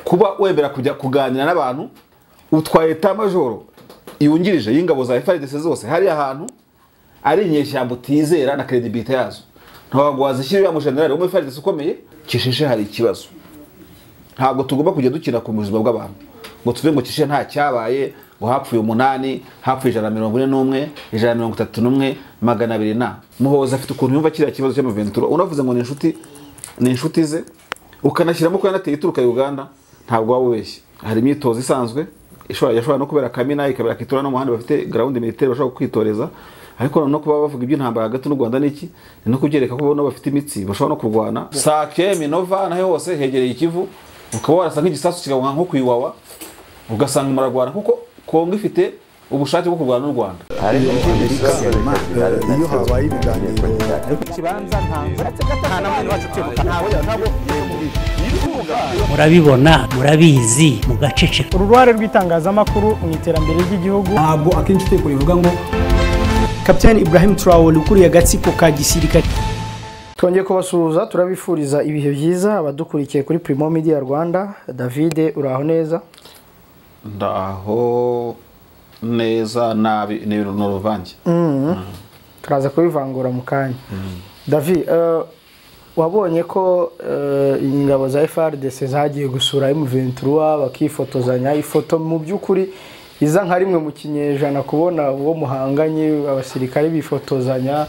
kuba wemera kujya kuganira n'abantu utwaye ta majoro yungirije y'ingabo za Fardc zose hari ahantu ari inyeshyamba utizera na credibility yazo ntabwo wazishyira ya mujenerali wo muri Fardc ukomeye kishishe hari ikibazo ntabwo tugomba kujya dukina ku buzima bw'abantu ngo tuve ngo kishishe nta cyabaye ngo hapfuye 8 hapfuye 141 131 200 na Muhoza afite ukuntu yumva kiriya kibazo cya M23 unavuze ngo ni inshuti ze ukanashyiramo ko yanateye ituruka Uganda ntabwo wabubeshye hari imyitozo isanzwe yashobora no kubera Kamina ikabera kitura no muhanda bafite ground militaire bashobora kwitoreza ariko no kuba bavuga iby'intambara hagati n'u Rwanda n'iki no kugereka ko bona bafite imitsi bashobora no kurwana Sake Minova naho hose hegereye ikivu ukaba warasa nk'igisasu kigabwa nko kwiwawa ugasanga maragwana kuko Kongo ifite ubushake bwo kurwana n'u Rwanda iyo habaye ibiganiro kibanza nta namwe wacu kwibuka ntawe murabibona murabizi mugaceceka uruhare rw'itangazamakuru mu iterambere ry'igihugu ntabwo akenshi uteko rivuga ngo Kapiteni Ibrahim Traore ukuriye agatsiko ka gisirikare twongeye kubasuhuza turabifuriza ibihe byiza abadukurikiye kuri Primo Media Rwanda. David uraho neza? Ndaho neza nabi ni ruvange turaza kubivangura mu kanya. David wabonye ko ingabo za Fardc zagiye gusura M23 bakifotozanya ifoto mu byukuri iza nka rimwe mu kinyejana kubona uwo muhanganye abasirikare bifotozanya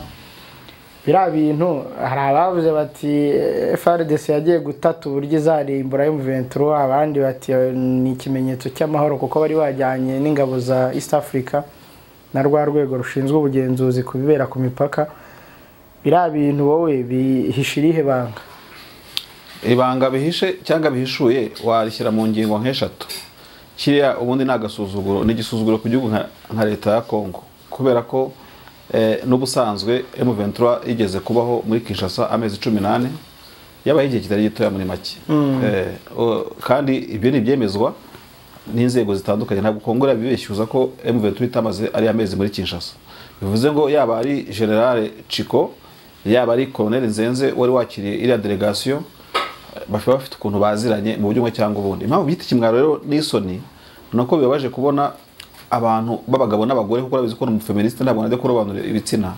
bira bintu hari abavuze bati Fardc yagiye gutata uburyo izarimbura M23 abandi bati ni ikimenyetso cy'amahoro kuko bari bajyanye n'ingabo za East Africa na rwa rwego rushinzwe ubugenzuzi kubibera ku mipaka bira bintu wowe bihishirihe banga ibanga bihishe cyangwa bihishuye warishyira mu ngingo nk'eshatu kiriya ubundi nagasuzuguro n'igisuzuguro ku gihugu nka leta ya Kongo kubera ko n'ubusanzwe M23 igeze kubaho muri Kinshasa amezi 18 yabaye igihe kitari gitoya muri make kandi ibyo ni byemezwa n'inzego zitandukanye ntabwo Kongo yabibeshyuza ko M23 itamaze ari amezi muri Kinshasa bivuze ngo yaba ari General Chiko yaba ari Colonel Nzenze wari wakiriye iriya delegation bafite ukuntu baziranye mu buryo cyangwa ubundi impamvu byita kimwaro rero n'isoni nuko bibabaje kubona abantu babagabo n'abagore kuko babizi ko umufeministe ntabwo najya kurobanura ibitsina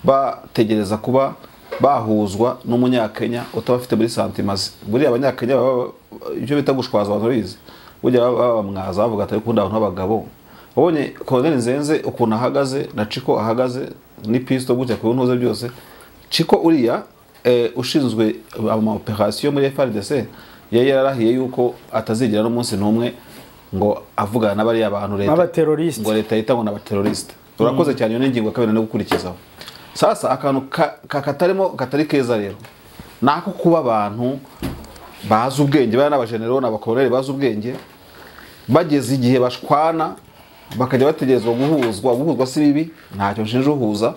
bategereza kuba bahuzwa n'umunyakenya utabafite muri santimazi buri abanyakenya ibyo bita gushwaza abantu bize burya babamwaza bavuga atari kunda abantu b'abagabo ubonye Colonel Nzenze ukuntu ahagaze na Chiko ahagaze ni pisto gutya ku ntuze byose Chiko uriya ushinzwe ama operation muri Fardc yararahiye yuko atazigera no munsi numwe ngo avugana n'abari abantu leta abateroriste ngo leta yita ngo n'abateroriste turakoze cyane yo n'ingingo kabiri no gukurikizaho sasa akantu katarimo katari keza rero nako kuba abantu bazi ubwenge bana n'abagenerali n'abakoloneli bazi ubwenge bageze igihe bashwana bakajya bategerezwa guhuzwa si bibi ntacyo nshinje uhuza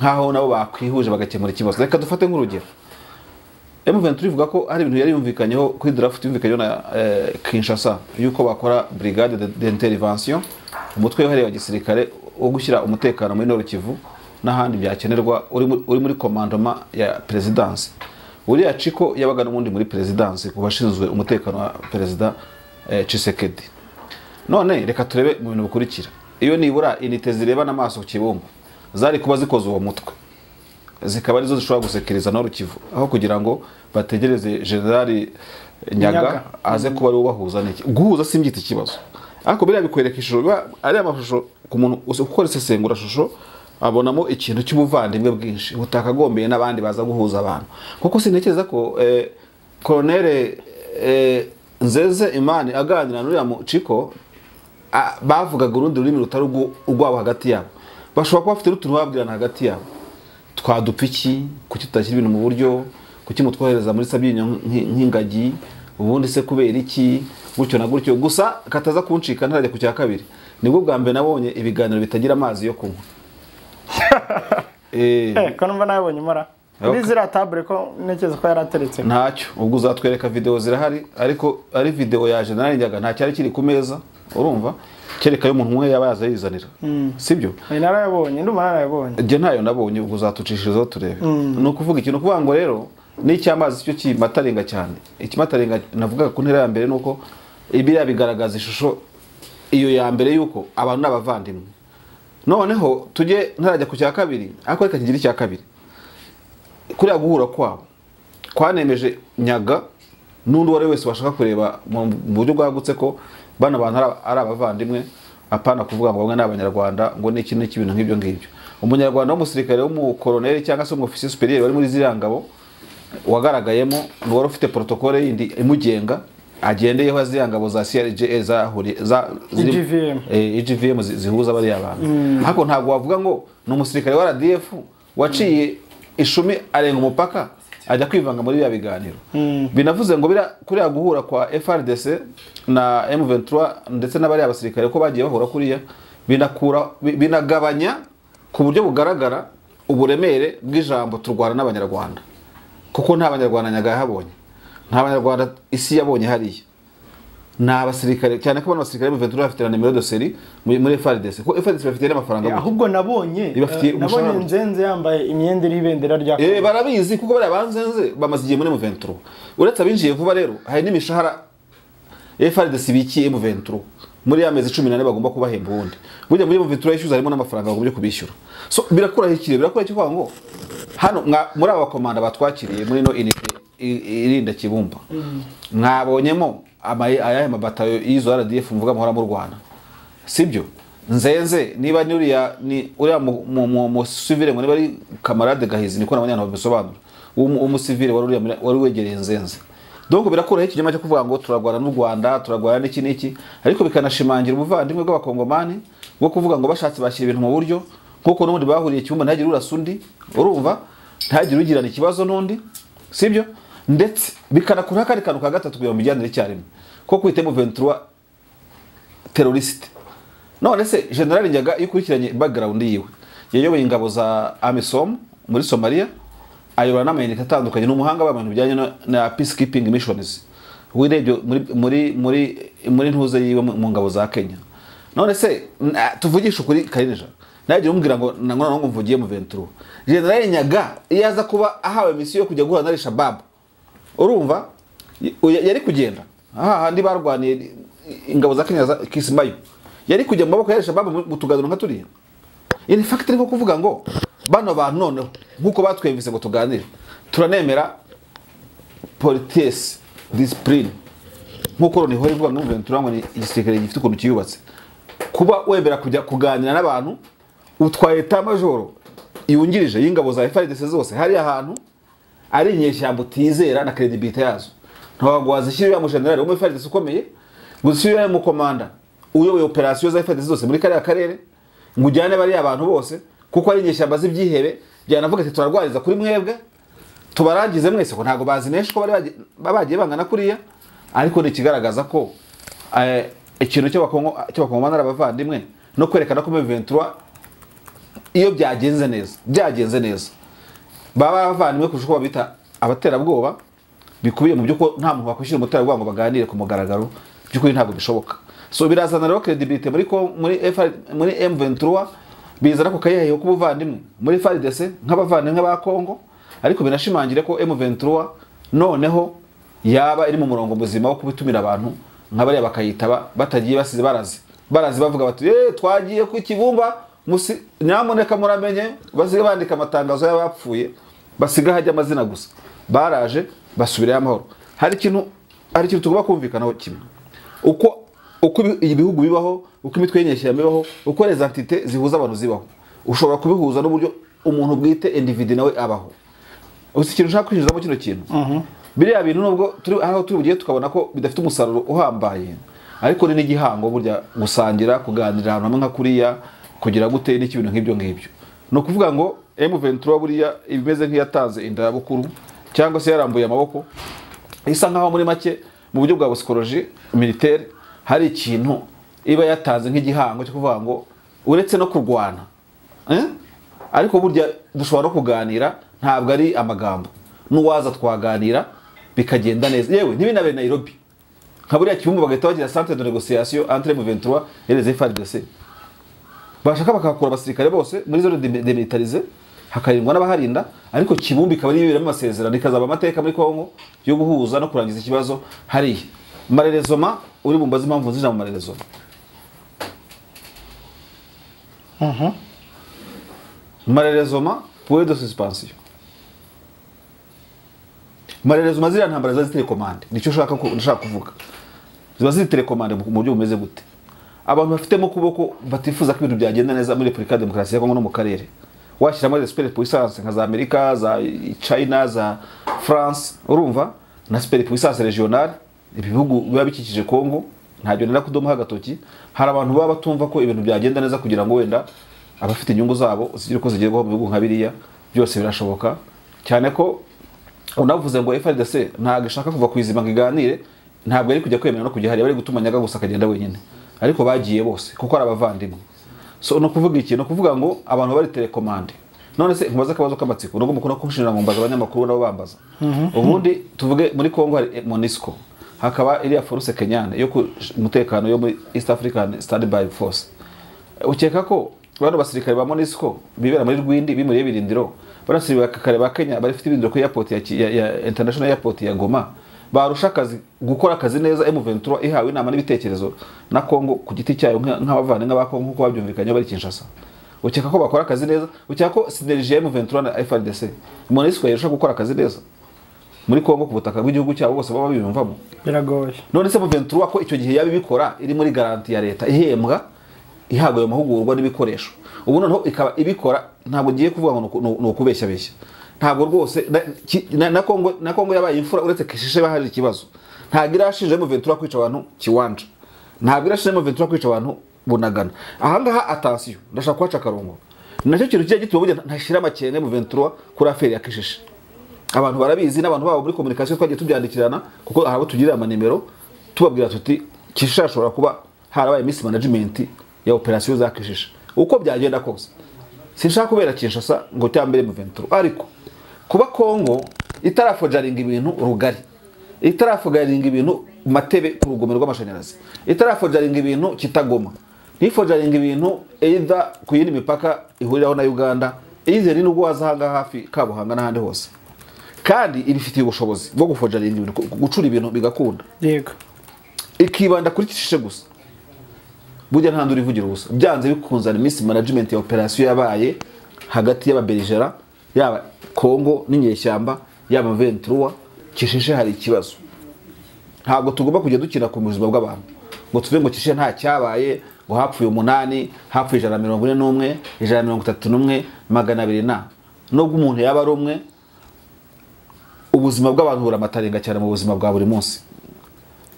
nkaho nabo bakwihuje bagakemura ikibazo reka dufate nk'urugero M23 ivuga ko hari ibintu yari yumvikanyeho kuri draft yumvikanyeho na Kinshasa yuko bakora brigade d'intervention umutwe wahariwe wa gisirikare wo gushyira umutekano muri Nord Kivu n'ahandi byakenerwa uri muri commandement ya presidence uriya Chiko yabaga n'undi muri presidence kubashinzwe umutekano wa president Tshisekedi none reka turebe mu bintu bikurikira iyo nibura inite zireba n'amaso kibumbu zari kuba zikoze uwo mutwe zikaba arizo zishobora gusekeriza Nord Kivu aho kugira ngo bategereze General Nyaga aze kuba ari ubahuza n'iki guhuza simbyita ikibazo ariko biriya bikwereka ishusho ari amashusho ku muntu ukora isesengura shusho abonamo ikintu cy'ubuvandimwe bwinshi utakagombeye n'abandi baza guhuza abantu kuko sintekereza ko Colonel Nzenze Imani aganira n'uriya mu Chiko bavugaga urundi rurimi rutari urwabo hagati yabo bashobora kuba bafite utuntu babwirana hagati yabo twadupfa iki kuki tutashyira ibintu mu buryo kuki mutwohereza muri Sabyinyo nk'ingagi ubundi se kubera iki gutyo na gutyo gusa kataza kuncika ntarajya ku cya kabiri nibwo bwa mbere nabonye ibiganiro bitagira amazi yo kunywa ko numva nabonye mara kuri zira table ko nekeza ko yarateretse ntacyo ubwo uzatwereka video zirahari ariko ari video ya General Nyaga nta cyari kiri ku meza urumva kereka yo umuntu umwe yaba yazayizanira sibyo narayabonye ndumva narayabonye je ntayo nabonye ubwo uzatucishirizaho turebe no kuvuga ikintu kuvuga ngo rero n'icyamazi cyo kimatarenga cyane. Ikimatarenga navuga ku ntera ya mbere nuko ibiriya bigaragaza ishusho iyo ya mbere yuko abantu n'abavandimwe. Noneho tujye ntarajya ku cya kabiri, ariko reka kigira icya kabiri. Kuri guhura kwabo kwanemeje nyaga n'undi wari wese washaka kureba mu buryo bwagutse ko bana bantu ari abavandimwe, apana kuvuga ngo bamwe n'abanyarwanda ngo ni ikintu n'ibintu nk'ibyo ngibyo. Umunyarwanda w'umusirikare w'umukoloneli cyangwa se umufisiye superieur wari muri ziriya ngabo wagaragayemo ni wari ufite protokole yindi imugenga agendeyeho ziriya ngabo za CRG za IGVM zihuza bari abantu. Ariko ntabwo wavuga ngo ni umusirikare wa RDF waciye ishumi arenga umupaka ajya kwivanga muri ya biganiro. Binavuze ngo kuri guhura kwa FRDC na M23 ndetse n'abari abasirikare ko bagiye bahura kuriya binagabanya ku buryo bugaragara uburemere bw'ijambo turwana n'abanyarwanda, kuko nta banyarwanda nyaga yahabonye, nta banyarwanda isi yabonye hariya. Na abasirikare cyane ko abasirikare M23 bafite na numero de série muri FARDC, ko FARDC bafite n'amafaranga. Ahubwo nabonye nzenze yambaye imyenda iri ibendera rya barabizi kuko bari abanzenze bamaze igihe muri M23. Uretse abinjiye vuba rero hari n'imishahara FARDC bikiye M23 muri amezi 14 bagomba kubahemba ubundi. Burya muri M23 yishyuza harimo n'amafaranga bagomba kubishyura. So birakora cyo ngo hano muri aba komanda batwakiriye muri no irinda kibumba. Mwabonyemo ayahe mabatayo y'izo RDF mvuga muhora mu Rwanda, sibyo? Nzenze niba ni uriya mu civile ngo niba ari camarade Gahizi, niko n'abanyana babisobanura, umusivile wari wegereye Nzenze. Donc birakora ikinyama cyo kuvuga ngo turagwana n'u Rwanda, turagwana n'iki, ariko bikanashimangira ubuvandimwe bw'abakongomani bwo kuvuga ngo bashatse bashyira ibintu mu buryo nkuko n'ubundi bahuriye cyumba ntagire urasundi, urumva ntagire ugirana ikibazo n'undi, sibyo? Ndetse bikanakura kandi kantu ka gatatu kugira mu bijyanire cyarimo ko kwita M23 terroriste. None se General Nyaga ikurikiranye background yiwe yayoboye ingabo za AMISOM muri Somalia, ayobora n'amayinite atandukanye, n'umuhanga w'abantu bijyanye na peacekeeping missions wirebye muri ntuze yiwe mu ngabo za Kenya. None se tuvugisha ukuri Karineja nagiye umbwira ngo ngo mvugiye mu M23. General Nyaga yaza kuba ahawe misiyo yo kujya guhana na Shabab, urumva yari kugenda handi barwaniye ingabo za Kenya za Kismayo, yari kujya mu maboko ya Shabab mu tuganiro nka turiya. In fact niko kuvuga ngo bano bantu noneho nkuko batwemvise ngo tuganire turanemera politesse discipline nkuko ni hori vuga ngo M23 ngo ni igisirikare gifite ukuntu kiyubatse, kuba wemera kujya kuganira n'abantu utwaye ta majoro yungirije y'ingabo za FARDC zose hari ahantu ari inyeshyamba utizera na credibility yazo. Ntabwo wazishyira ya mujenerali wo muri FARDC ukomeye, gushyira ya mu komanda uyoboye operation za FARDC zose muri kariya karere ngo ujyane bari abantu bose, kuko ari inyeshyamba z'ibyihebe byanavuga ati turarwariza kuri mwebwe tubarangize mwese, ko ntago bazinesha ko bari bagiye bangana kuriya. Ariko ni kigaragaza ko ikintu cy'abakongomani n'abavandimwe no kwerekana ko M23 iyo byagenze neza baba bavandimwe kurusha uko babita abaterabwoba, bikubiye mu byuko nta muntu wakwishyira umuterabwoba ngo baganire ku mugaragaro, by'ukuri ntabwo bishoboka. So birazana rero credibility muri M23, bizana ko kayihaye ko ubuvandimwe muri FARDC nk'abavandimwe ba Kongo, ariko binashimangire ko M23 noneho yaba iri mu murongo muzima wo kubitumira abantu nk'abari bakayitaba batagiye basize barazi bavuga bati twagiye ku Kibumba nyamuneka muramenye, basiga bandika amatangazo y'abapfuye basiga hajya amazina gusa, baraje basubira y'amahoro. Hari ikintu tugomba kumvikanaho kimwe, uko ibihugu bibaho, uko imitwe y'inyeshyamba bibaho, uko les entités zihuza abantu zibaho, ushobora kubihuza n'uburyo umuntu bwite individu nawe abaho. Uzi ikintu ushaka kwinjizamo kino kintu, biriya bintu nubwo turi bugiye tukabona ko bidafite umusaruro uhambaye, ariko ni n'igihango burya gusangira kuganira ahantu hamwe nka kuriya kugira gute n'ikibintu nk'ibyo ngibyo. No kuvuga ngo M23 buriya ibimeze nk'iyatanze indabukuru cyangwa se yarambuye amaboko, isa nkaho muri make mu buryo bwa psychologie militaire hari ikintu iba yatanze nk'igihango cyo kuvuga ngo uretse no kurwana ariko burya dushobora no kuganira, ntabwo ari amagambo, n'uwaza twaganira bikagenda neza. Yewe ntibinabe Nairobi nka buriya Kibumba bagahita bagira centre de négociation entre M23 et les FARDC, bashaka bakakura abasirikare bose muri zone demilitarisée hakarindwa n'abaharinda ariko Kibumba ikaba ari ibiramo amasezerano ikazaba amateka muri Kongo yo guhuza no kurangiza ikibazo hariya marerezoma uri bumbaza impamvu nzija mu marerezoma marerezoma point de suspension marerezoma ziriya ntambara za telecommande nicyo nshaka kuvuga ziba ziri telecommande mu buryo bumeze gute abantu bafitemo kuboko batifuza ko ibintu byagenda neza muri Republika ya Demokarasi ya Kongo no mu karere washyiramo super puissance nka za Amerika za China za France urumva na super puissance regionale ibihugu biba bikikije Kongo ntabyo nenda kudoma hagatoki hari abantu baba batumva ko ibintu byagenda neza kugira ngo wenda abafite inyungu zabo zigire ko zigerwaho mu bihugu nka biriya byose birashoboka cyane ko unavuze ngo FRDC ntabwo ishaka kuva kwizima ngo iganire ntabwo ari kujya kwemera no kujya hari bari gutumanyaga gusa akagenda wenyine ariko bagiye bose kuko ari abavandimwe so no kuvuga iki no kuvuga ngo abantu bari telecommande none se nkubaza akabazo k'amatsiko nubwo mukuru kunshinira ngo mbaza abanyamakuru nabo bambaza ubundi tuvuge muri Kongo hari MONUSCO hakaba iriya force kenyane yo umutekano yo muri East African Standby Force ukeka ko bano basirikare ba MONUSCO bibera muri Rwindi bimuriye birindiro barasiriwe akakare ba Kenya bari fite ibindiro ku airport ya international airport ya Goma barusha akazi gukora akazi neza M23 ihawe inama n'ibitekerezo na Kongo ku giti cyayo nk'abavane nk'abakongo nkuko babyumvikanye bari Kinshasa ukeka ko bakora akazi neza ukeka ko synergie M23 na FRDC MONUSCO yarusha gukora akazi neza muri Kongo ku butaka bw'igihugu cyabo bose baba bibumvamo biragoye none se M23 ko icyo gihe yabibikora iri muri garanti ya leta ihembwa ihabwa ayo mahugurwa n'ibikoresho ubu noneho ikaba ibikora ntabwo ngiye kuvuga ngo no kubeshya ntabwo rwose na Kongo yabaye imfura uretse kishishe bahari ikibazo ntabwo irashinje M23 kwica abantu kiwanja ntabwo irashinje M23 kwica abantu bunagana ahangaha attention ndashaka kwaca karongo nacyo kintu kigiye gituma burya ntashira amakenga M23 kuri affaire ya kishishe abantu barabizi n'abantu babo muri communication twagiye tubyandikirana kuko harabo tugirira amanimero tubabwira tuti kishishe ashobora kuba harabaye mismanagement ya operation za kishishe uko byagenda kose sinshaka kubera Kinshasa ngo cyambere M23 ariko kuba Kongo itarafojaringa ibintu rugari itarafojaringa ibintu matebe ku rugomero rw'amashanyarazi itarafojaringa ibintu kitagoma nifojaringa ibintu either ku yindi mipaka ihuriraho na Uganda either ni nubwo wazahanga hafi kabuhanga n'ahandi hose kandi ibifitiye ubushobozi bwo gufojaringa ibintu gucura ibintu bigakunda yego ikibanda kuri kishishe gusa burya nta nduri vugira ubusa byanze bikunzana miss management ya operation yabaye hagati y'ababeligera yaba Kongo n'inyeshyamba yaba M23 kishishe hari ikibazo ntabwo tugomba kujya dukina ku buzima bw'abantu ngo tuve ngo kishishe nta cyabaye ngo hapfuye 8 hapfuye 141 131 200 na nubwo umuntu yaba ari umwe ubuzima bw'abantu buramatarenga cyane mu buzima bwa buri munsi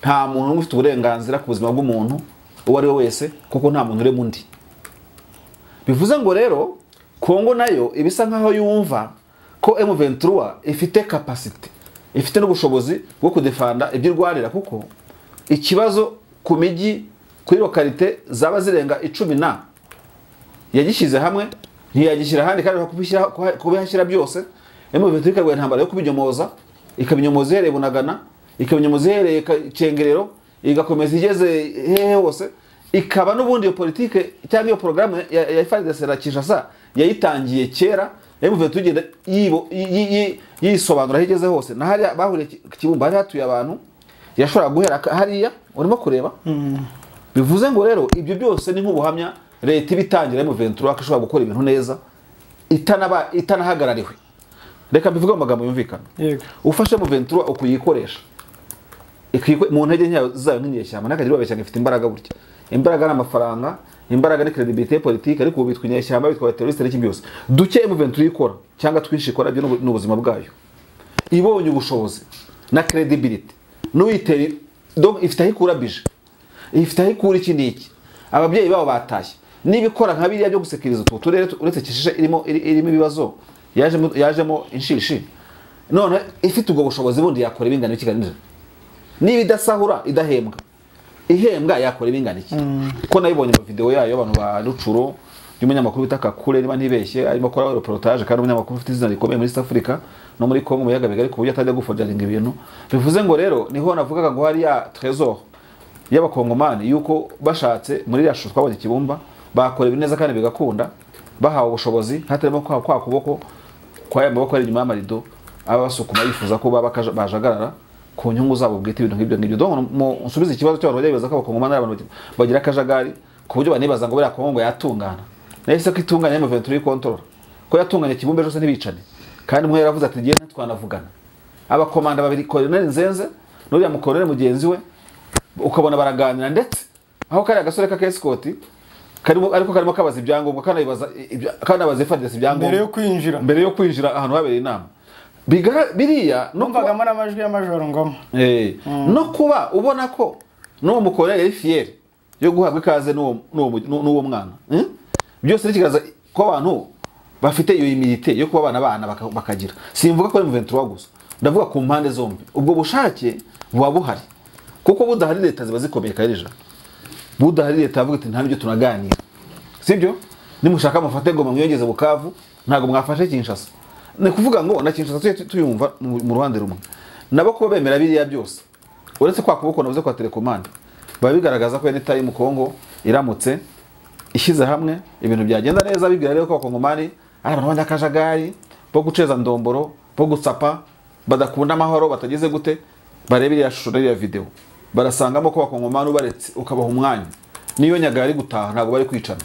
nta muntu ufite uburenganzira ku buzima bw'umuntu uwo ari we wese kuko nta muntu uri mundi bivuze ngo rero Kongo nayo ibisa nkaho yumva ko M23 ifite capacity ifite n'ubushobozi bwo kudefanda ibyirwanira kuko ikibazo ku miji kuri lokalite zaba zirenga 10 na yagishize hamwe ntiyagishyira handi kandi kubihashyira byose M23 ikagwa intambara yo kubinyomoza ikabinyomoza ihereye Bunagana ikabinyomoza ihereye Cengerero igakomeza igeze hehe hose ikaba n'ubundi yo politike cyangwa iyo programme ya Fardc la Kinshasa yayitangiye kera M23 tugenda yisobanura higeze hose na hari bahuriye Kibumba hari hatuye abantu yashobora guhera hariya urimo kureba bivuze ngo rero ibyo byose ni nk'ubuhamya leta ibitangira M23 akashobora gukora ibintu neza itanahagarariwe reka bivuga mu magambo yumvikana ufashe M23 ukuyikoresha mu ntege nyayo zayo nk'inyeshyamba nakagira babeshya ifite imbaraga burya imbaraga n'amafaranga imbaraga ni credibility politique ariko bitwa inyeshyamba bitwa terroriste n'iki byose duke M23 ikora cyangwa twishikora byo n'ubuzima bwayo ibonye ubushobozi na credibility n'uyiteri donc ifite ikura bije ifite ikura iki niki ababyeyi babo batashye nibikora nka biriya byo gusekiriza turere uretse kishishe irimo ibibazo yajemo inshishi none ifite ubwo bushobozi bundi yakora ibingana ikiganije niba idasahura idahembwa ihembwa yakora ibingana iki ko nayibonye mu video yayo abantu ba Rucuro y'umunyamakuru bitaka kure niba ntibeshye arimo akora reportage kandi umunyamakuru ufite izina rikomeye muri East Africa no muri Kongo mu yagabega ariko uburyo atajya gufojaringa ibintu bivuze ngo rero niho navugaga ngo hari ya trésor y'abakongomani yuko bashatse muri rasho twabonye Kibumba bakora ibineza kandi bigakunda bahawe ubushobozi hatarimo kwa kuboko kwa ya maboko ari inyuma y'amarido aba basukuma yifuza ko bajagarara ku nyungu zabo bwite ibintu nk'ibyo ngibyo. Donc nsubiza ikibazo cy'abantu bajya bibaza ko abakongomani ari abantu bagira akajagari ku buryo banibaza ngo bera Kongo yatungana. Nahise ko itunganya M23 control ko yatunganya Kibumbe cyose ntibicane kandi mwe yaravuze ati giye twanavugana. Abakomanda babiri Colonel Nzenze n'uriya mukorere mugenzi we ukabona baraganira ndetse aho kari agasore ka escort ariko karimo kabaza ibyangombwa kanabaza Fardc ibyangombwa mbere yo kwinjira ahantu habereye inama. Biriya numvagamo n'amajwi y'amajoro ngoma no kuba ubona ko n'uwo mukorera yari fier yo guhabwa ikaze n'uwo mwana byose nikigaza ko abantu bafite iyo imilite yo kuba abana bakagira. Simvuga ko M23 gusa, ndavuga ku mpande zombi ubwo bushake buba buhari kuko budahari leta ziba zikomeye karija. Budahari leta avuga ati nta byo tunaganira, sibyo? Nimushaka amafate ngo mwiyongeze Bukavu ntago mwafashe Kinshasa. Ni kuvuga ngo na Kinshasa tuyumva mu ruhande rumwe nabo ko bemera biriya byose uretse kwa kuboko navuze kwa telecommande babigaragaza ko any time Kongo iramutse ishyize hamwe ibintu byagenda neza. Bibwira rero ko abakongomani ari abantu b'akajagari bo guceza ndomboro bo gutsapa badakunda amahoro batageze gute barebera ya shusho ya video barasangamo ko abakongomani ubaretse ukabaha umwanya niyo nyagari gutaha ntago bari kwicana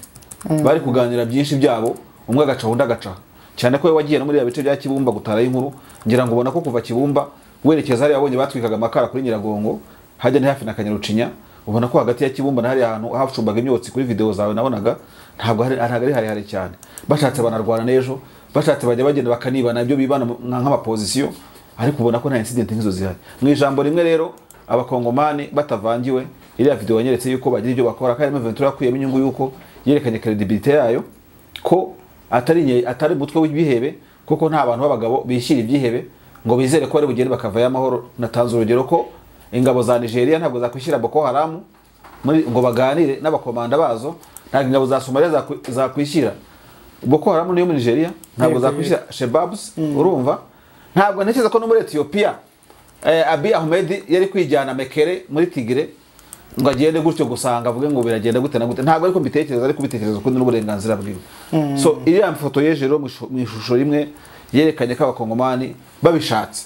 bari kuganira byinshi byabo umwe agaca undi agaca cyane ko wagiye no muri ya bice bya Kibumba gutara inkuru ngira ngo ubona ko kuva Kibumba werekeza hari abonye batwikaga amakara kuri Nyiragongo hajya ni hafi na Kanyarucinya ubona ko hagati ya Kibumba na hari ahantu hafumbaga imyotsi kuri video zawe nabonaga ntabwo ari hari cyane. Bashatse banarwana nejo bashatse bajya bagenda bakanibana ibyo bibana nk'amaposition ariko ubona ko nta incident nk'izo zihari. Mu ijambo rimwe rero abakongomani batavangiwe iriya video yanyeretse yuko bagira ibyo bakora kandi M23 yakuyemo inyungu yuko yerekanye credibility yayo ko atari mutwe w'ibihebe kuko nta bantu b'abagabo bishyira ibyihebe ngo bizere ko ari bugende bakavayo amahoro. Natanze urugero ko ingabo za Nigeria ntabwo zakwishyira Boko Haram ngo baganire n'abakomanda bazo, ntabwo ingabo za Somalia zakwishyira Boko Haram niyo muri Nigeria, ntabwo zakwishyira Shebabs. Urumva ntabwo ntekereza ko no muri Ethiopia Abiy Ahmed yari kwijyana Mekere muri Tigre ngo agende gutyo gusanga avuge ngo biragenda gute na gute. Ntabwo ariko mbitekereza ariko bitekereza ko n'uburenganzira bwiwe. So iriya foto yejero mu ishusho rimwe yerekanye ko abakongomani babishatse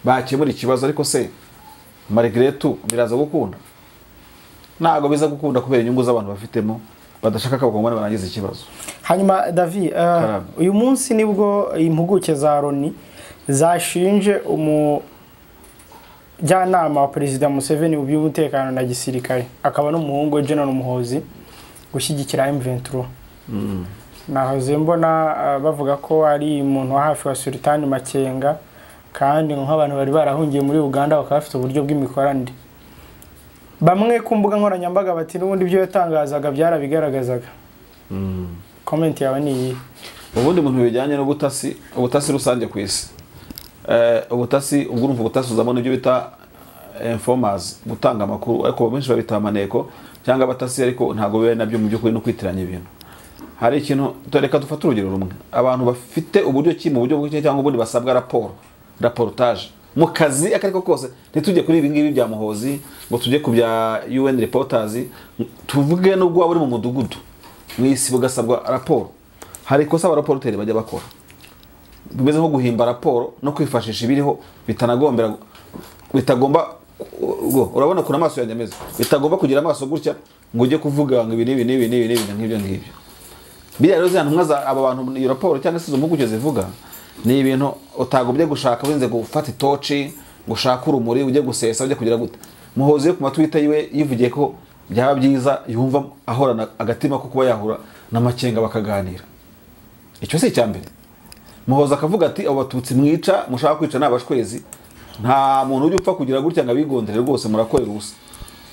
bakemura ikibazo ariko se malgré tout biraza gukunda ntago biza gukunda kubera inyungu z'abantu bafitemo badashaka ko abakongomani barangiza ikibazo. Hanyuma David uyu munsi nibwo impuguke za Loni zashinje umujyanama wa Perezida Museveni mu by'umutekano na gisirikare akaba n'umuhungu General Muhozi gushyigikira M23. Nahoze mbona bavuga ko ari umuntu wa hafi wa Sultan Makenga kandi nk'abantu bari barahungiye muri Uganda bakaba bafite uburyo bw'imikoranire. Bamwe ku mbuga nkoranyambaga bati n'ubundi byo yatangazaga byarabigaragazaga. Comment yawe ni iyi. Ubundi muntu bijyanye n'ubutasi rusange ku isi. Ubutasi ubwo urumva ubutasi uzabona ibyo bita informers gutanga amakuru ariko benshi babita amaneko cyangwa abatasi ariko ntago bibe nabyo mu by'ukuri no kwitiranya ibintu. Hari ikintu toreka dufata urugero rumwe abantu bafite uburyo ki mu buryo bw'iki cyangwa ubundi basabwa reportage mu kazi akariko kose ntitujye kuri ibi ngibi bya Muhozi ngo tujye ku bya UN reporters tuvuge no gwa buri mu mudugudu mwisi bugasabwa raporo. Hari kosa aba reporter bajya bakora bimeze nko guhimba raporo no kwifashisha ibiriho bitagomba urabona kuna amaso ya nyameze bitagomba kugira amaso gutya ngo ujye kuvuga ngo ibi nk'ibyo ngibyo. Biriya rero zantumwa za aba bantu iyo raporo cyangwa se izo mpuguke zivuga ni ibintu utagobye gushaka winze gufata itoci gushaka urumuri ujye gusesa ujye kugira gute. Muhozi ku matwita yiwe yivugiye ko byaba byiza yumva ahorana agatima ko kuba yahura na Makenga bakaganira. Icyo se cyambere Muhozi akavuga ati abo batutsi mwica mushaka kwica nabashwezi nta muntu ujye upfa kugira gutya ngabigondere rwose murakorera ubusa.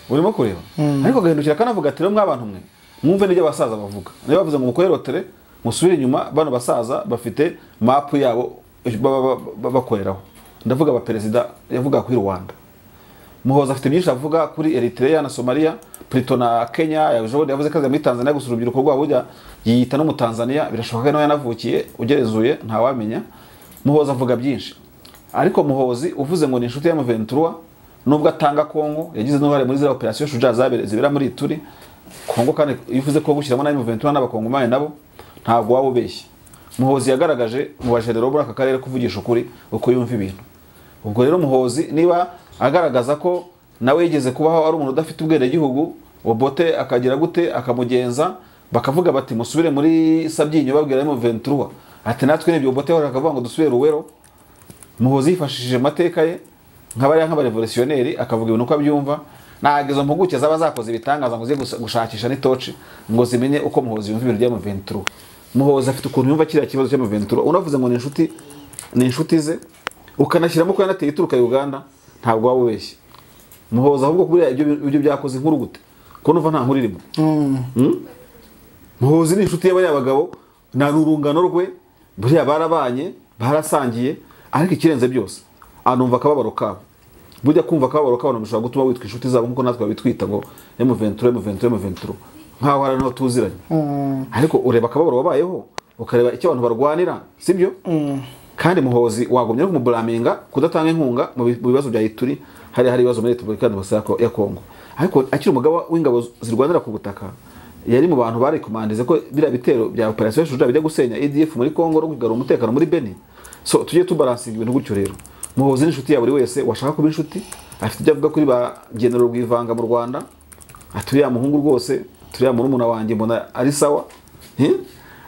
Urimo kureba ariko gahindukira kanavuga ati rero mwabantu mwe mwumve n'ibyo basaza bavuga. Niba bavuze ngo mukorerotere musubire inyuma bano basaza bafite map yabo bakoreraho. Ndavuga abaperezida yavuga kuri Rwanda. Muhozi afite byinshi avuga kuri Eritrea na Somalia, Pluto na Kenya, yavuze kaza muri Tanzania gusura urubyiruko rwabo ujya yita no mu Tanzania birashoboka ko yanavukiye ugerezuye nta wamenya. Muhozi avuga byinshi ariko Muhozi uvuze ngo ni inshuti ya M23 nubwo atanga Kongo yagize n'uruhare muri zira operation Shuja zibera muri Ituri Kongo kandi yifuze ko gushyiramo na M23 n'abakongomani nabo ntabwo waba ubeshye. Muhozi yagaragaje mu bajenero muri aka karere kuvugisha ukuri uko yumva ibintu. Ubwo rero Muhozi niba agaragaza ko nawe yigeze kubaho ari umuntu udafite ubwenegihugu, Obote akagira gute akamugenza, bakavuga bati musubire muri Sabyinyo babwira M23 ati natwe n'ibyo Obote hora akavuga ngo dusubire Ruwero. Muhozi yifashishije amateka ye nk'abari nk'abarevolutionnaire akavuga ibintu uko abyumva. Ntabwo izo mpuguke zaba zakoze ibitangaza ngo ziye gushakisha n'itoci ngo zimenye uko Muhozi yumva ibintu bya M23. Muhozi afite ukuntu yumva kiriya kibazo cya M23. Unavuze ngo ni inshuti ze ukanashyiramo ko yanateye ituruka Uganda, ntabwo waba ubeshye. Muhozi ahubwo kubera ibyo byakoze inkuru gute ko numva nta nkuru irimo. Muhozi ni inshuti y'abagabo na rurungano rwe buriya barabanye barasangiye, ariko ikirenze byose anumva akababaro kabo. Burya kumva akababaro kabo bishobora gutuma witwa inshuti zabo nkuko natwe babitwita ngo M23 nkaho hari naho tuziranye. Ariko ureba akababaro wabayeho ukareba icyo abantu barwanira, sibyo? Kandi Muhozi wagomye no kumublaminga kudatanga inkunga mu bibazo bya Ituri, hari ibibazo muri Repubulika ya Kongo. Ariko akiri umugabo w'ingabo zirwanira ku butaka, yari mu bantu bari komandize ko bira bitero bya operation Shuja bijya gusenya ADF muri Kongo no kugarura umutekano muri Benin. So tujye tubalansinga ibintu gutyo rero. Muhozi ni inshuti ya buri wese washaka kuba inshuti, afite ibyo avuga kuri ba General Rwivanga mu Rwanda, aturiya muhungu rwose, turiya murumuna wanjye mbona ari sawa.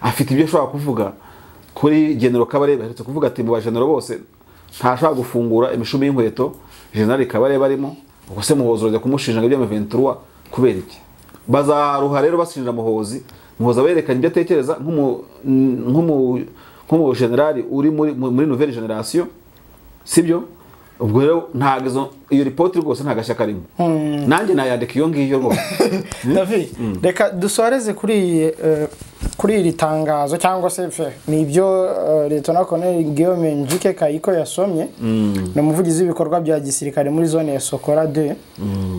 Afite ibyo ashobora kuvuga kuri General Kabarebe, aherutse kuvuga ati mu bajenero bose ntashaka gufungura imishumi y'inkweto General Kabarebe arimo. Ubwo se Muhozi urajya kumushinja ngo ibyo M23 kubera iki? Bazaruha rero bashinja Muhozi aberekanye ibyo atekereza nk'umu general uri muri nouvelle generation, sibyo? Ubwo rero ntago iyo report rwose nta gashyaka arimo. Nanjye nayandika iyo ngiyo rwose. David, reka dusoreze kuri iri tangazo cyangwa se nibyo Lieutenant Colonel Guillaume Njike Kayiko yasomye, ni umuvugizi w'ibikorwa bya gisirikare muri zone ya Sokora 2.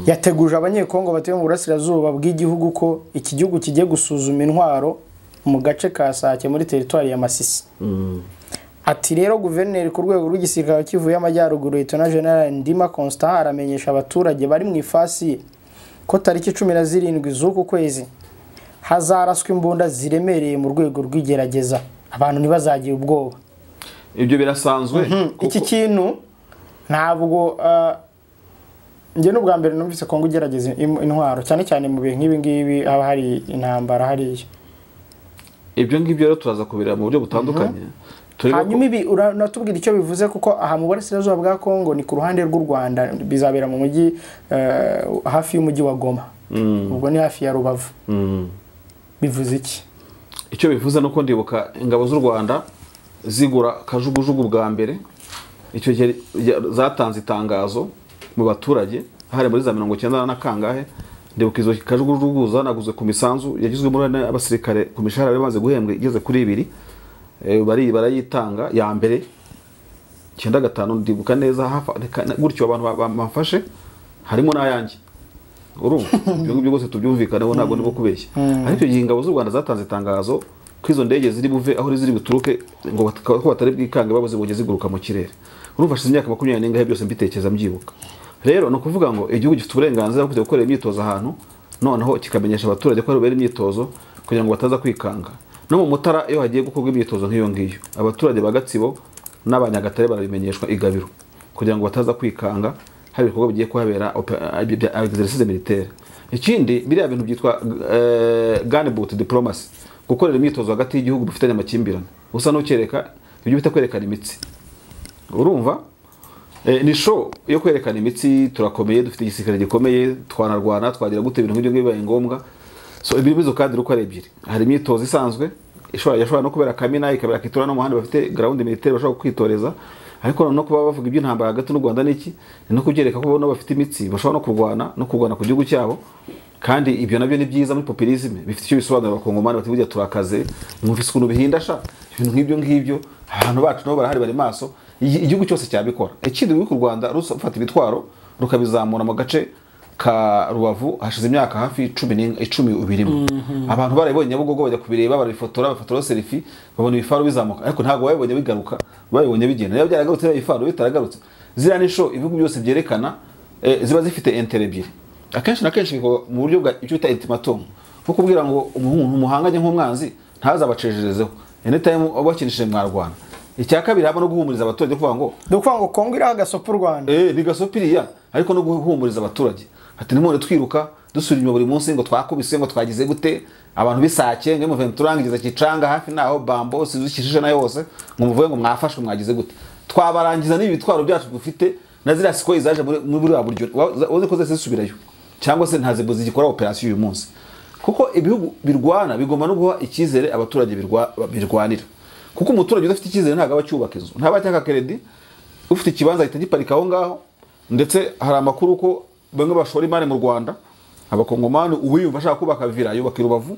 Yateguje abanyekongo batuye mu burasirazuba bw'igihugu ko iki gihugu kigiye gusuzuma intwaro mu gace ka Sake muri territoire ya Masisi. Ati rero guverineri ku rwego rw'igisirikare kivuye amajyaruguru Lieutenant General Ndima Constant aramenyesha abaturage bari mu ifasi ko tariki 17 z'uku kwezi hazaraswa imbunda ziremereye mu rwego rw'igerageza, abantu ntibazagira ubwoba. Ibyo birasanzwe. Iki kintu ntabwo njye n'ubwa mbere numvise ko Kugerageza intwaro cyane cyane mu bihe nk'ibi ngibi haba hari intambara hariya. Ibyo ngibyo rero turaza kubira mu buryo butandukanye. Hanyuma ibi uranatubwira icyo bivuze, kuko aha mu burasirazuba bwa Kongo ni ku ruhande rw'u Rwanda, bizabera mu mujyi hafi y'umujyi wa Goma. Ubwo ni hafi ya Rubavu. Bivuze iki? Icyo bivuze nuko ndibuka ingabo z'u Rwanda zigura kajugujugu bwa mbere, icyo gihe zatanze itangazo mu baturage hari muri za 90 na kangahe. Ndibuka izo kajugujugu zanaguzwe ku misanzu yagizwe muri abasirikare ku mishahara bamaze guhembwa igeze kuri 2 barayitanga ya mbere 95 ndibuka neza gutyo abantu bamfashe harimo n'ayanjye. Urumva ibyo ngibyo gose tubyumvikaneho ntabwo nibo kubeshya. Ariko igihe ingabo z'u Rwanda zatanze itangazo ko izo ndege ziri buve aho ziri buturuke ngo ko batari bwikange babuze bugeze ziguruka mu kirere. Urumva shize imyaka 20 n'ingahe byose mbitekereza mbyibuka. Rero no kuvuga ngo igihugu gifite uburenganzira bwo kujya gukora imyitozo ahantu, noneho kikamenyesha abaturage ko ari bari imyitozo kugira ngo bataza kwikanga. No mu Mutara iyo hagiye gukorwa imyitozo nk'iyo ngiyo, abaturage bagatsibo n'abanyagatare barabimenyeshwa igabiro kugira ngo bataza kwikanga hari ibikorwa bigiye kuhabera exercice militaire. Ikindi biriya bintu byitwa gunboot diplomacy, gukorera imyitozo hagati y'igihugu bifitanye amakimbirane, usa no kereka ibyo bita kwerekana imitsi. Urumva ni show yo kwerekana imitsi, turakomeye, dufite igisirikare gikomeye, twanarwana, twagira gute ibintu nk'ibyo bibaye ngombwa. So ibi bizo kandi uko ari ebyiri, hari imyitozo isanzwe yashobora no kubera Kamina, ikabera Kitura no muhanda bafite ground militaire bashobora kwitoreza. Ariko no kuba bavuga iby'intambara hagati n'u Rwanda n'iki no kugereka ko bona bafite imitsi bashobora no kurwana ku gihugu cyabo. Kandi ibyo nabyo ni byiza muri populisme, bifite icyo bisobanura abakongomani bati burya turakaze, mwumvise ukuntu bihindasha ibintu nk'ibyo abantu bacu nabo barahari bari maso, igihugu cyose cyabikora. Ikindi muri ku Rwanda rufata ibitwaro rukabizamura mu gace ka Rubavu hashize imyaka hafi 10 ubirimo. Abantu barabonye Nyabugogo bajya kubireba bafotora selfie babona ibifaru bizamuka, ariko ntago babonye bigaruka, babonye bigenda. Niyo byaragarutse ibifaru bitaragarutse, zira ni show ibihugu byose byerekana ziba zifite intérêt ebyiri. Akenshi na kenshi mu buryo bwa icyo bita ultimatum, nko kubwira ngo umuntu muhanganye nk'umwanzi ntazabacejerezeho anytime abakinishije mwarwana. Icya kabiri haba no guhumuriza abaturage kuvuga ngo Kongo iraha gasopo u Rwanda bigasopiriya ariko no guhumuriza abaturage ati nimone twiruka dusura inyuma buri munsi ngo twakubise ngo twagize gute abantu bisake ngo M23 ngeze kicanga hafi naho bambo sizukishije na yose ngo muvuye ngo mwafashwe mwagize gute twabarangiza n'ibi bitwaro byacu dufite na zira siko izaje muri buri buryo woze ko zese subirayo cyangwa se ntaze buzi gikora operation uyu munsi kuko ibihugu birwana bigomba no guha ikizere abaturage birwanira kuko umuturage udafite ikizere ntago abacyubaka inzu ntabacyaka credit ufite ikibanza ahita giparika aho ngaho ndetse hari amakuru ko bamwe bashora imari mu Rwanda abakongomani ubuyumva ashaka kubaka villa yubaka Rubavu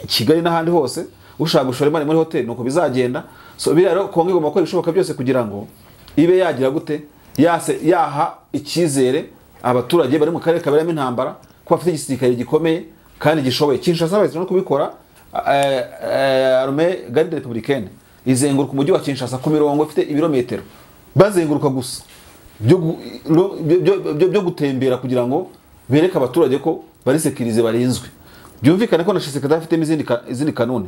Kigali n'ahandi hose ushaka gushora imari muri hotel nuko bizagenda so biriya rero Kongo igomba gukora ibishoboka byose kugira ngo ibe yagira gute yaha ikizere abaturage bari mu karere kaberamo intambara ko bafite igisirikare gikomeye kandi gishoboye Kinshasa bahise no kubikora armée garde républicaine izenguruka umujyi wa Kinshasa ku mirongo ifite ibirometero bazenguruka gusa byo gutembera kugira ngo bereka abaturage ko bari sekirize barinzwe byumvikane ko na Tshisekedi afite izindi kanone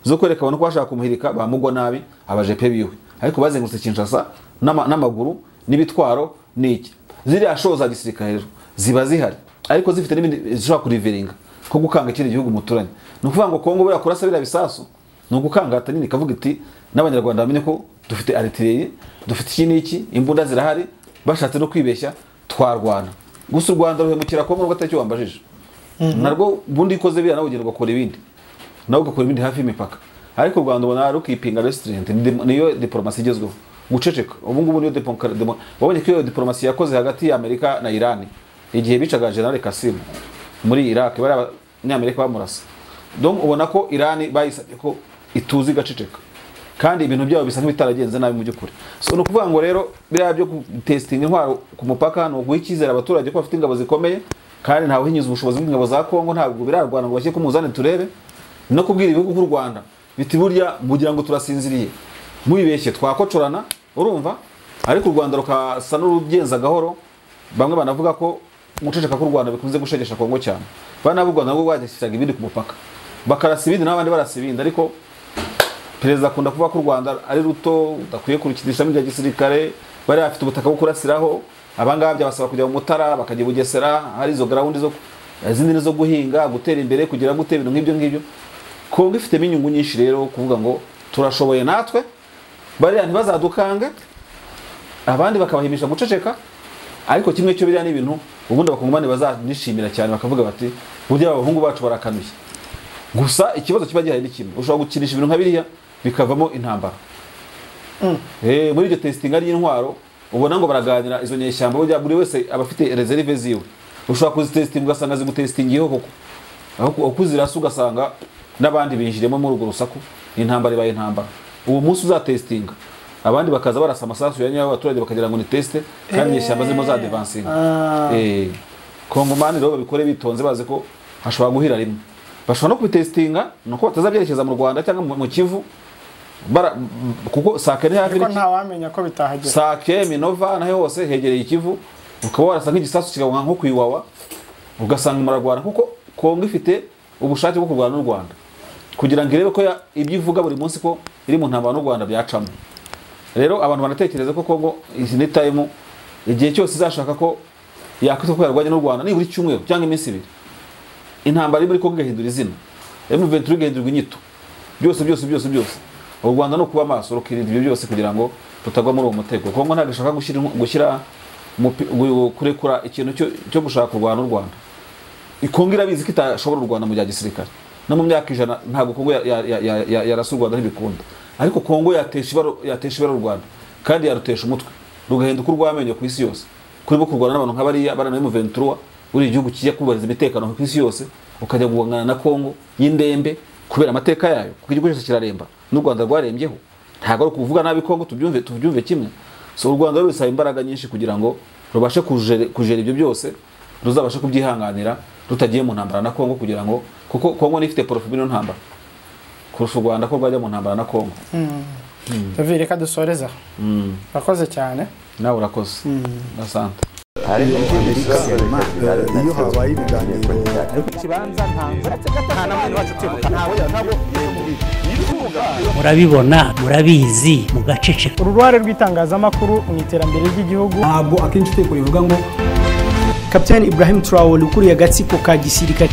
zo kwereka abantu ko bashaka kumuhirika bamugwa nabi abajepe biwe ariko bazengurutse Kinshasa n'amaguru n'ibitwaro n'iki ziriya show za gisirikare ziba zihari ariko zifite n'ibindi zishobora kuriveringa ko gukanga ikindi gihugu muturanye no kuvuga ngo Kongo bura kurasa bira bisasu no gukanga atanini kavuga iti n'abanyarwanda bamenye ko dufite artillerie dufite iki n'iki imbunda zirahari bashatse no kwibeshya twarwana gusa u Rwanda ruhemukira Kongo gatacyo wambajije narwo bundi ikoze bira nawe ugira gukora ibindi nawe ugakora ibindi hafi y'imipaka ariko u Rwanda ubona rukipinga restaurant niyo diplomasi igezweho guceceka ubu ngubu niyo wabonye ko iyo diplomasi yakoze hagati ya Amerika na Iran igihe bicaga General Qasim muri Iraq bari abanyamerika bamurasa donc ubona ko Iran bayisabye ko ituzi gaceceka kandi ibintu byabo bisa nk'ibitaragenze nabi mu byukuri so no kuvuga ngo rero biriya byo testing intwaro ku mupaka no guhikizera abaturage ko bafite ingabo zikomeye kandi ntawe hinyuza ubushobozi bw'ingabo za Kongo ntabwo birarwana ngo bashyike kumuzane turebe no kubwira ibihugu nk'u Rwanda biti burya mugira ngo turasinziriye muyibeshye twakocorana urumva ariko u Rwanda rukasa n'urugenza gahoro bamwe banavuga ko muceceka ku Rwanda bikunze gushegesha Kongo cyane bana b'u Rwanda ngo bajyashiraga ibindi ku mupaka bakarasa ibindi n'abandi barasa ibindi ariko perezida akunda kuvuga ko u Rwanda ari ruto udakwiye kurukidisha mu gisirikare bari afite ubutaka bwo kurasiraho abangaba byabasaba kujya mu Mutara bakajya Bugesera hari izo ground zo izindi zo guhinga gutera imbere kugira gute ibintu nk'ibyo Kongo ifite inyungu nyinshi rero kuvuga ngo turashoboye natwe bari ntibazadukange abandi bakabahimisha guceceka ariko kimwe cyo biriya n'ibintu ubundi abakongomani bazanishimira cyane bakavuga bati burya abahungu bacu barakanuye gusa ikibazo kiba gihari n'ikimwe ushobora gukinisha ibintu nka biriya bikavamo intambara muri iryo testing ari intwaro ubona ngo baraganira izo nyeshyamba burya buri wese abafite reserve ziwe ushobora kuzitesting ugasanga zigutestingiyeho koko aho kuzirasa ugasanga n'abandi binjiremo muri urwo rusaku intambara ibaye intambara uwo munsi uzatestinga abandi bakaza barasa amasasu ya nyayo abaturage bakagira ngo ni teste kandi nyeshyamba zirimo za devancing Kongomani rero babikore bitonze baze ko hashobora guhira rimwe bashobora no kubitestinga nuko batazabyerekeza mu Rwanda cyangwa mu Kivu kuko Sake ni hafi ariko nta wamenya ko bitahagera Sake Minova naho hose hegereye Ikivu ukaba warasa nk'igisasu kigabwa nko kwiwawa ugasanga murarwana kuko Kongo ifite ubushake bwo kurwana n'u Rwanda kugira ngo irebe ko ibyo ivuga buri munsi ko iri mu ntambara n'u Rwanda byacamo rero abantu banatekereza ko Kongo izi time igihe cyose izashaka ko yakwita ko yarwanya n'u Rwanda ni buri cyumweru cyangwa iminsi ibiri intambara muri Kongo igahindura izina M23 igahindurwa inyito byose u Rwanda no kuba maso rukirinda ibyo byose kugira ngo tutagwa muri uwo mutego Kongo ntabwo ishaka gushyira kurekura ikintu cyo gushaka kurwana n'u Rwanda Kongo irabizi ko itashobora u Rwanda mu bya gisirikare no mu myaka 100 ntabwo Kongo yarasa u Rwanda ntibikunda ariko Kongo yatesha ibara u Rwanda kandi yarutesha umutwe rugahinduka urwamenyo ku isi yose kuri bo kurwana n'abantu nk'abariya barana M23 uri igihugu kijya kubariza imitekano ku isi yose ukajya guhangana na Kongo y'indembe kubera amateka yayo kuko igihugu cyose kiraremba n'u Rwanda rwarembyeho ntabwo ari kuvuga nabi Kongo tubyumve kimwe so u Rwanda rusaba imbaraga nyinshi kugira ngo rubashe kujera ibyo byose ruzabashe kubyihanganira rutagiye mu ntambara na Kongo kugira ngo kuko Kongo nifite profit bino ntambara kurusha u Rwanda ko rwajya mu ntambara na Kongo David reka dusoreza urakoze cyane nawe urakoze asante Amerika iyo habaye ibiganiro ikibanza nta namwe wacu twibuka ntabwo murabibona murabizi mugaceceka. uruhare rw'itangazamakuru mu iterambere ry'igihugu. ntabwo akenshi itegeko rivuga ngo Kapiteni Ibrahim Traore ukuriye agatsiko ka gisirikare